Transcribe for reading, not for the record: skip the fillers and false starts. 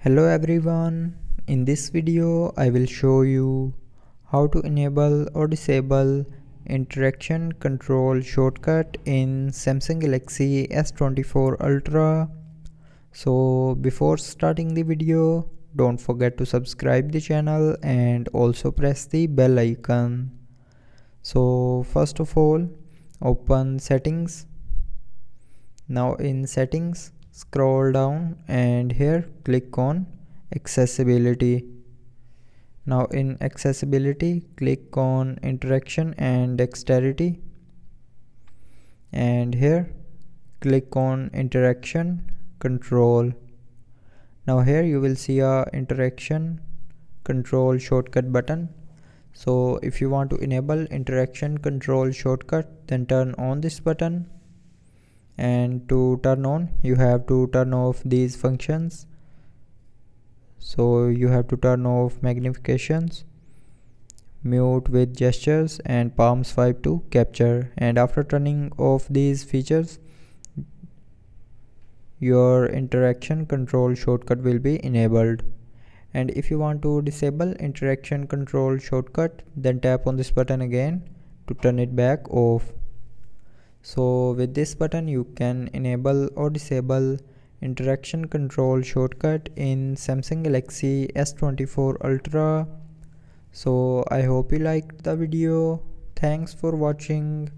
Hello everyone, in this video I will show you how to enable or disable interaction control shortcut in Samsung Galaxy S24 Ultra. So before starting the video, don't forget to subscribe the channel and also press the bell icon. So first of all, open settings. Now in settings, scroll down and here click on accessibility. Now in accessibility, click on interaction and dexterity, and here click on interaction control. Now here you will see a interaction control shortcut button. So if you want to enable interaction control shortcut, then turn on this button. And to turn on, you have to turn off these functions. So you have to turn off magnifications, mute with gestures, and palm swipe to capture. And after turning off these features, your interaction control shortcut will be enabled. And if you want to disable interaction control shortcut, then tap on this button again to turn it back off. So with this button you can enable or disable interaction control shortcut in Samsung Galaxy S24 Ultra. So I hope you liked the video. Thanks for watching.